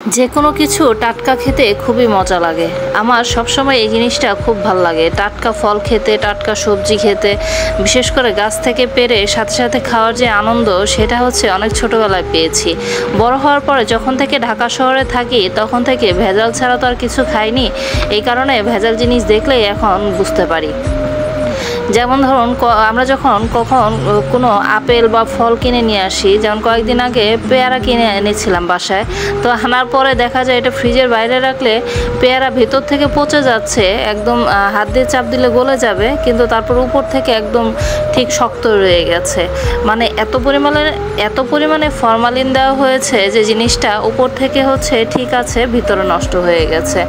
যে কোনো কিছু টাটকা খেতে খুবই মজা লাগে। আমার সবসময় এই জিনিসটা খুব ভালো লাগে, টাটকা ফল খেতে, টাটকা সবজি খেতে। বিশেষ করে গাছ থেকে পেড়ে সাথে সাথে খাওয়ার যে আনন্দ, সেটা হচ্ছে অনেক ছোটোবেলায় পেয়েছি। বড় হওয়ার পরে যখন থেকে ঢাকা শহরে থাকি তখন থেকে ভেজাল ছাড়া তো আর কিছু খাইনি। এই কারণে ভেজাল জিনিস দেখলেই এখন বুঝতে পারি। যেমন ধরুন, আমরা যখন কখন কোনো আপেল বা ফল কিনে নিয়ে আসি, যেমন কয়েকদিন আগে পেয়ারা কিনে এনেছিলাম বাসায়, তো আনার পরে দেখা যায় এটা ফ্রিজের বাইরে রাখলে পেয়ারা ভেতর থেকে পচে যাচ্ছে, একদম হাত দিয়ে চাপ দিলে গলে যাবে, কিন্তু তারপর উপর থেকে একদম ঠিক শক্ত রয়ে গেছে। মানে এত পরিমাণে ফরমালিন দেওয়া হয়েছে যে জিনিসটা উপর থেকে হচ্ছে ঠিক আছে, ভিতরে নষ্ট হয়ে গেছে।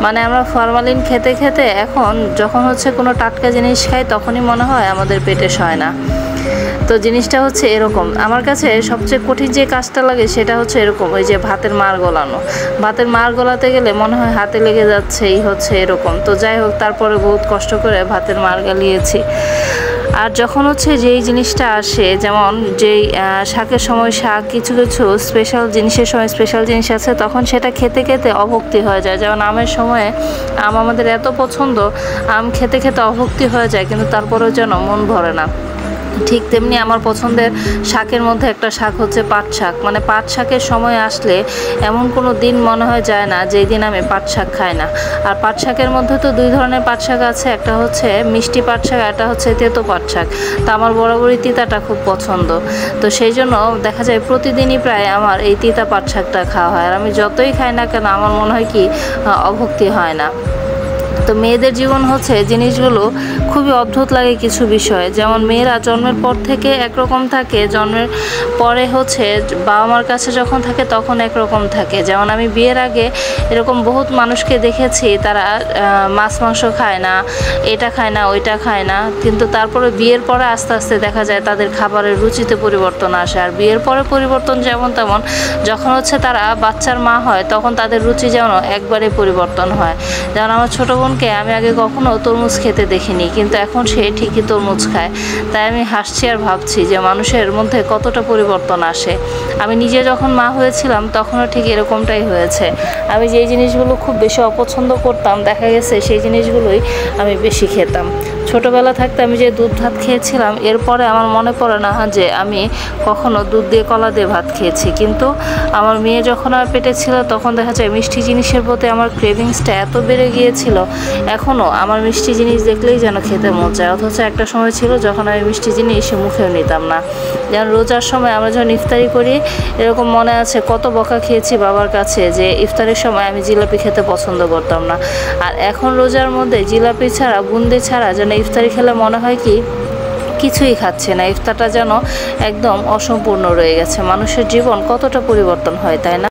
মানে আমরা ফরমালিন খেতে খেতে এখন যখন হচ্ছে কোনো টাটকা জিনিস খাই তখনই মনে হয় আমাদের পেটে সয় না। তো জিনিসটা হচ্ছে এরকম। আমার কাছে সবচেয়ে কঠিন যে কাজটা লাগে সেটা হচ্ছে এরকম, ওই যে ভাতের মাড় গলানো। ভাতের মাড় গলাতে গেলে মনে হয় হাতে লেগে যাচ্ছে, এই হচ্ছে এরকম। তো যাই হোক, তারপরে বহুত কষ্ট করে ভাতের মাড় গালিয়েছি। আর যখন হচ্ছে যেই জিনিসটা আসে, যেমন যেই শাকের সময় শাক, কিছু কিছু স্পেশাল জিনিসের সময় স্পেশাল জিনিস আছে, তখন সেটা খেতে খেতে অভক্তি হয়ে যায়। যেমন আমের সময়ে আম আমাদের এত পছন্দ, আম খেতে খেতে অভক্তি হয়ে যায়, কিন্তু তারপরেও যেন মন ভরে না। ঠিক তেমনি আমার পছন্দের শাকের মধ্যে একটা শাক হচ্ছে পাট শাক। মানে পাট শাকের সময় আসলে এমন কোনো দিন মনে হয় যায় না যেই দিন আমি পাট শাক খাই না। আর পাট শাকের মধ্যে তো দুই ধরনের পাট শাক আছে, একটা হচ্ছে মিষ্টি পাট শাক, একটা হচ্ছে তেতো পাট শাক। তো আমার বরাবরই তিতাটা খুব পছন্দ। তো সেই জন্য দেখা যায় প্রতিদিনই প্রায় আমার এই তিতা পাট শাকটা খাওয়া হয়। আর আমি যতই খাই না কেন আমার মনে হয় কি অভক্তি হয় না। তো মেয়েদের জীবন হচ্ছে জিনিসগুলো খুবই অদ্ভুত লাগে কিছু বিষয়। যেমন মেয়েরা জন্মের পর থেকে একরকম থাকে, জন্মের পরে হচ্ছে বাবা মার কাছে যখন থাকে তখন একরকম থাকে। যেমন আমি বিয়ের আগে এরকম বহুত মানুষকে দেখেছি, তারা মাছ মাংস খায় না, এটা খায় না, ওইটা খায় না, কিন্তু তারপরে বিয়ের পরে আস্তে আস্তে দেখা যায় তাদের খাবারের রুচিতে পরিবর্তন আসে। আর বিয়ের পরে পরিবর্তন যেমন তেমন, যখন হচ্ছে তারা বাচ্চার মা হয় তখন তাদের রুচি যেন একবারে পরিবর্তন হয়। যেমন আমার ছোটো বোনকে আমি আগে কখনো তরমুজ খেতে দেখিনি, কিন্তু এখন সে ঠিকই তরমুজ খায়। তাই আমি হাসছি আর ভাবছি যে মানুষের মধ্যে কতটা পরিবর্তন আসে। আমি নিজে যখন মা হয়েছিলাম তখনও ঠিক এরকমটাই হয়েছে। আমি যেই জিনিসগুলো খুব বেশি অপছন্দ করতাম, দেখা গেছে সেই জিনিসগুলোই আমি বেশি খেতাম। ছোটোবেলা থাকতে আমি যে দুধ ভাত খেয়েছিলাম, এরপরে আমার মনে পড়ে না যে আমি কখনো দুধ দিয়ে কলা দিয়ে ভাত খেয়েছি। কিন্তু আমার মেয়ে যখন আমার পেটে ছিল তখন দেখা যায় মিষ্টি জিনিসের প্রতি আমার ক্রেভিংসটা এত বেড়ে গিয়েছিল, এখনও আমার মিষ্টি জিনিস দেখলেই যেন খেতে মন চায়। অথচ একটা সময় ছিল যখন আমি মিষ্টি জিনিস মুখেও নিতাম না। যেমন রোজার সময় আমরা যখন ইফতারি করি, এরকম মনে আছে কত বকা খেয়েছি বাবার কাছে যে ইফতারের সময় আমি জিলাপি খেতে পছন্দ করতাম না। আর এখন রোজার মধ্যে জিলাপি ছাড়া, বুন্দি ছাড়া যেন ইফতারি খেলে মনে হয় কি কিছুই খাচ্ছে না, ইফতারটা যেন একদম অসম্পূর্ণ রয়ে গেছে। মানুষের জীবন কতটা পরিবর্তন হয়, তাই না?